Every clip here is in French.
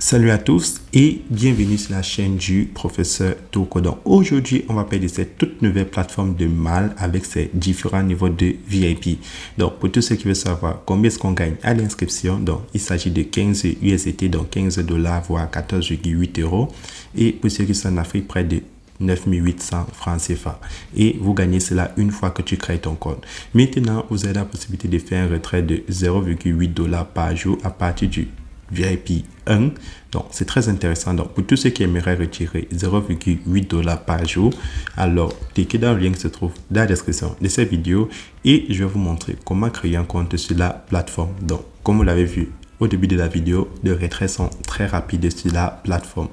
Salut à tous et bienvenue sur la chaîne du professeur Toko. Donc aujourd'hui, on va parler de cette toute nouvelle plateforme de Mal avec ses différents niveaux de VIP. Donc pour tous ceux qui veulent savoir combien est-ce qu'on gagne à l'inscription, donc il s'agit de 15 USDT, donc 15 dollars voire 14,8 euros. Et pour ceux qui sont en Afrique, près de 9800 francs CFA et vous gagnez cela une fois que tu crées ton compte. Maintenant, vous avez la possibilité de faire un retrait de 0,8 dollars par jour à partir du VIP 1. Donc, c'est très intéressant. Donc, pour tous ceux qui aimeraient retirer 0,8 dollars par jour, alors cliquez dans le lien qui se trouve dans la description de cette vidéo et je vais vous montrer comment créer un compte sur la plateforme. Donc, comme vous l'avez vu au début de la vidéo, les retraits sont très rapides sur la plateforme.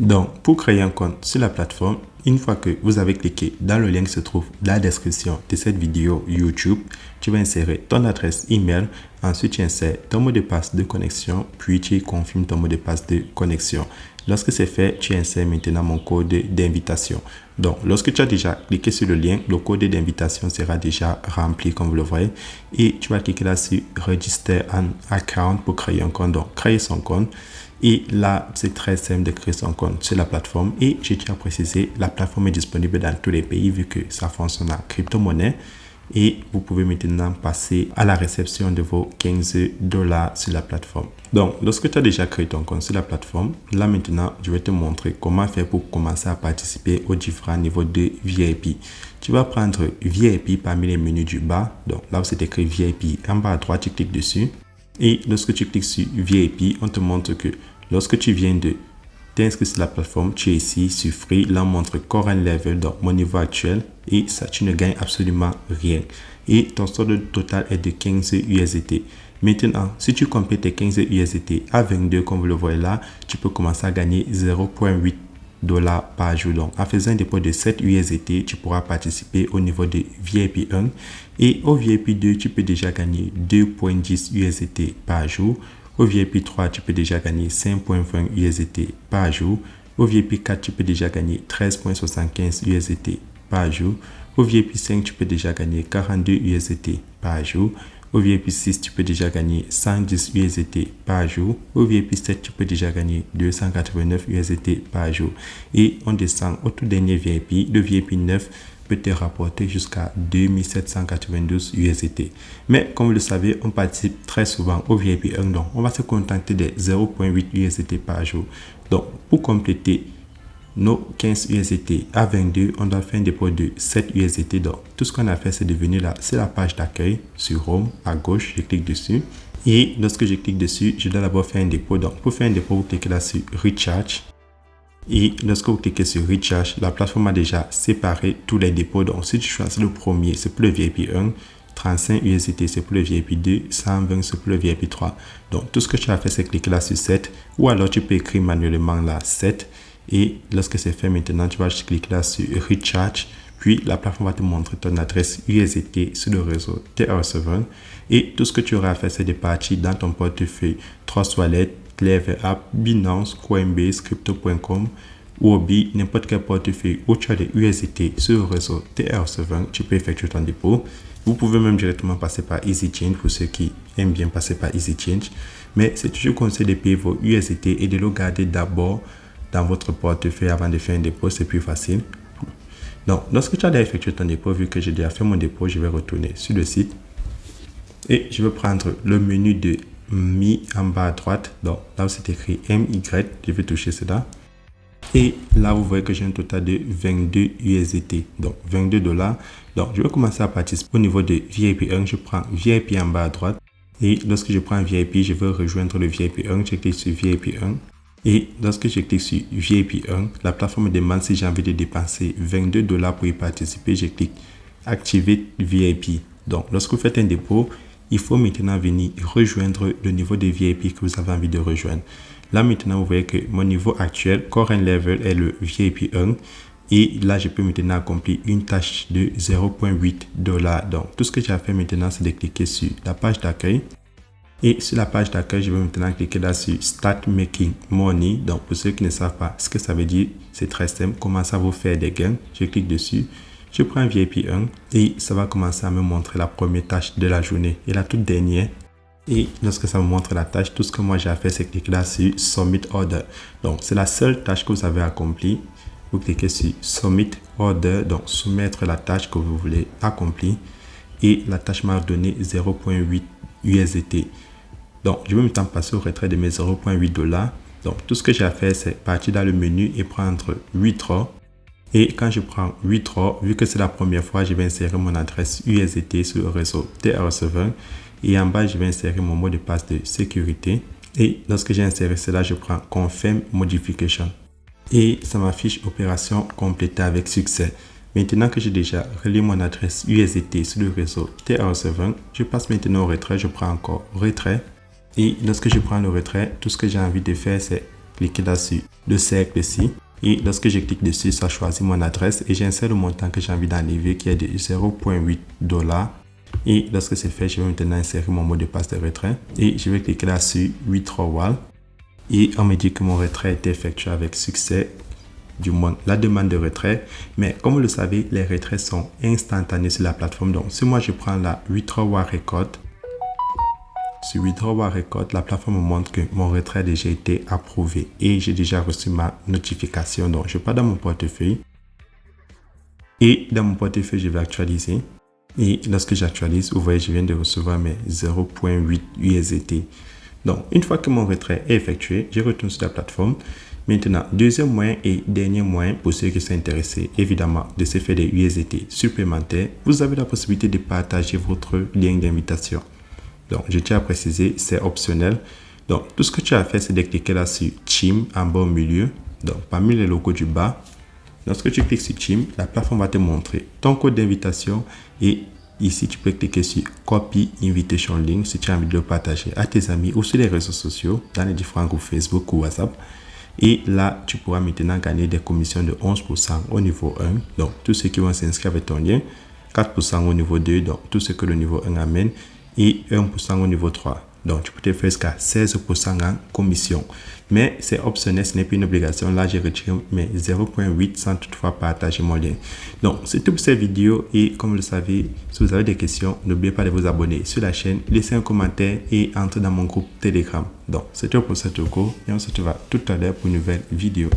Donc, pour créer un compte sur la plateforme, une fois que vous avez cliqué dans le lien qui se trouve dans la description de cette vidéo YouTube, tu vas insérer ton adresse email, ensuite tu insères ton mot de passe de connexion, puis tu confirmes ton mot de passe de connexion. Lorsque c'est fait, tu insères maintenant mon code d'invitation. Donc, lorsque tu as déjà cliqué sur le lien, le code d'invitation sera déjà rempli comme vous le voyez. Et tu vas cliquer là sur Register an account pour créer un compte. Donc, créer son compte. Et là, c'est très simple de créer son compte sur la plateforme. Et je tiens à préciser, la plateforme est disponible dans tous les pays vu que ça fonctionne en crypto-monnaie. Et vous pouvez maintenant passer à la réception de vos 15 dollars sur la plateforme. Donc, lorsque tu as déjà créé ton compte sur la plateforme, là maintenant, je vais te montrer comment faire pour commencer à participer aux différents niveaux de VIP. Tu vas prendre VIP parmi les menus du bas. Donc, là où c'est écrit VIP, en bas à droite, tu cliques dessus. Et lorsque tu cliques sur VIP, on te montre que lorsque tu viens de t'inscrire sur la plateforme, tu es ici sur Free. Là, on montre Current Level, donc mon niveau actuel. Et ça, tu ne gagnes absolument rien. Et ton solde total est de 15 USDT. Maintenant, si tu complètes tes 15 USDT à 22, comme vous le voyez là, tu peux commencer à gagner 0,8 dollars par jour. Donc, en faisant un dépôt de 7 USDT, tu pourras participer au niveau de VIP 1. Et au VIP 2, tu peux déjà gagner 2,10 USDT par jour. Au VIP 3, tu peux déjà gagner 5,20 USDT par jour. Au VIP 4, tu peux déjà gagner 13,75 USDT par jour. Au VIP 5, tu peux déjà gagner 42 USDT par jour. Au VIP 6, tu peux déjà gagner 110 USDT par jour. Au VIP 7, tu peux déjà gagner 289 USDT par jour. Et on descend au tout dernier VIP. Le VIP 9 peut te rapporter jusqu'à 2792 USDT. Mais comme vous le savez, on participe très souvent au VIP 1. Donc, on va se contenter de 0,8 USDT par jour. Donc, pour compléter nos 15 USDT à 22, on doit faire un dépôt de 7 USDT. Donc, tout ce qu'on a fait, c'est de venir là, c'est la page d'accueil sur Home à gauche. Je clique dessus. Et lorsque je clique dessus, je dois d'abord faire un dépôt. Donc, pour faire un dépôt, vous cliquez là sur Recharge. Et lorsque vous cliquez sur Recharge, la plateforme a déjà séparé tous les dépôts. Donc, si tu choisis le premier, c'est pour le VIP 1. 35 USDT, c'est pour le VIP 2, 120, c'est pour le VIP 3. Donc, tout ce que tu as fait, c'est cliquer là sur 7. Ou alors, tu peux écrire manuellement là 7. Et lorsque c'est fait maintenant, tu vas cliquer là sur Recharge. Puis, la plateforme va te montrer ton adresse USDT sur le réseau TR7. Et tout ce que tu auras à faire, c'est de partir dans ton portefeuille 3 wallets, Clever App, Binance, Coinbase, Crypto.com, Huobi, n'importe quel portefeuille où tu as des USDT sur le réseau TR7, tu peux effectuer ton dépôt. Vous pouvez même directement passer par EasyChange pour ceux qui aiment bien passer par EasyChange. Mais c'est toujours conseillé de payer vos USDT et de le garder d'abord dans votre portefeuille avant de faire un dépôt, c'est plus facile. Donc, lorsque tu as déjà effectué ton dépôt, vu que j'ai déjà fait mon dépôt, je vais retourner sur le site et je vais prendre le menu de Mi en bas à droite. Donc, là où c'est écrit MY, je vais toucher cela. Et là, vous voyez que j'ai un total de 22 USDT, donc 22 dollars. Donc, je vais commencer à participer au niveau de VIP 1. Je prends VIP en bas à droite. Et lorsque je prends VIP, je veux rejoindre le VIP 1. Je clique sur VIP 1. Et lorsque je clique sur VIP 1, la plateforme me demande si j'ai envie de dépenser 22 dollars pour y participer. Je clique Activate VIP. Donc, lorsque vous faites un dépôt, il faut maintenant venir rejoindre le niveau de VIP que vous avez envie de rejoindre. Là, maintenant, vous voyez que mon niveau actuel, Current Level, est le VIP 1. Et là, je peux maintenant accomplir une tâche de 0,8 dollars. Donc, tout ce que j'ai à faire maintenant, c'est de cliquer sur la page d'accueil. Et sur la page d'accueil, je vais maintenant cliquer là sur Start Making Money. Donc, pour ceux qui ne savent pas ce que ça veut dire, c'est très simple. Commencez à vous faire des gains. Je clique dessus. Je prends VIP 1 et ça va commencer à me montrer la première tâche de la journée. Et la toute dernière, Et lorsque ça me montre la tâche, tout ce que moi j'ai à faire, c'est cliquer là sur Submit Order. Donc, c'est la seule tâche que vous avez accomplie. Vous cliquez sur Submit Order, donc soumettre la tâche que vous voulez accomplir. Et la tâche m'a donné 0.8 USDT. Donc, je vais maintenant passer au retrait de mes 0.8 $. Donc, tout ce que j'ai à faire, c'est partir dans le menu et prendre Withdraw. Et quand je prends Withdraw, vu que c'est la première fois, je vais insérer mon adresse USDT sur le réseau TR7. Et en bas, je vais insérer mon mot de passe de sécurité. Et lorsque j'ai inséré cela, je prends Confirm Modification. Et ça m'affiche opération complétée avec succès. Maintenant que j'ai déjà relié mon adresse USDT sur le réseau TR7, je passe maintenant au retrait. Je prends encore retrait. Et lorsque je prends le retrait, tout ce que j'ai envie de faire, c'est cliquer là-dessus, le cercle ici. Et lorsque je clique dessus, ça choisit mon adresse et j'insère le montant que j'ai envie d'enlever qui est de 0.8 $. Et lorsque c'est fait, je vais maintenant insérer mon mot de passe de retrait et je vais cliquer là sur Withdrawal. Et on me dit que mon retrait a été effectué avec succès, du moins la demande de retrait. Mais comme vous le savez, les retraits sont instantanés sur la plateforme. Donc, si moi je prends la Withdrawal Record, sur Withdrawal Record, la plateforme me montre que mon retrait a déjà été approuvé et j'ai déjà reçu ma notification. Donc, je pars dans mon portefeuille et dans mon portefeuille, je vais actualiser. Et lorsque j'actualise, vous voyez, je viens de recevoir mes 0.8 USDT. Donc, une fois que mon retrait est effectué, je retourne sur la plateforme. Maintenant, deuxième moyen et dernier moyen pour ceux qui sont intéressés, évidemment, de se faire des USDT supplémentaires, vous avez la possibilité de partager votre lien d'invitation. Donc, je tiens à préciser, c'est optionnel. Donc, tout ce que tu as à faire, c'est de cliquer là sur Team en bas au milieu. Donc, parmi les logos du bas, lorsque tu cliques sur Team, la plateforme va te montrer ton code d'invitation et ici, tu peux cliquer sur Copy Invitation Link si tu as envie de le partager à tes amis ou sur les réseaux sociaux, dans les différents groupes Facebook ou WhatsApp. Et là, tu pourras maintenant gagner des commissions de 11% au niveau 1. Donc, tous ceux qui vont s'inscrire avec ton lien, 4% au niveau 2, donc tout ce que le niveau 1 amène, et 1% au niveau 3. Donc, tu peux te faire jusqu'à 16% en commission. Mais c'est optionnel, ce n'est plus une obligation. Là, j'ai retiré mes 0.8 sans toutefois partager mon lien. Donc, c'est tout pour cette vidéo. Et comme vous le savez, si vous avez des questions, n'oubliez pas de vous abonner sur la chaîne, laisser un commentaire et entrer dans mon groupe Telegram. Donc, c'est tout pour cette cours et on se retrouve tout à l'heure pour une nouvelle vidéo.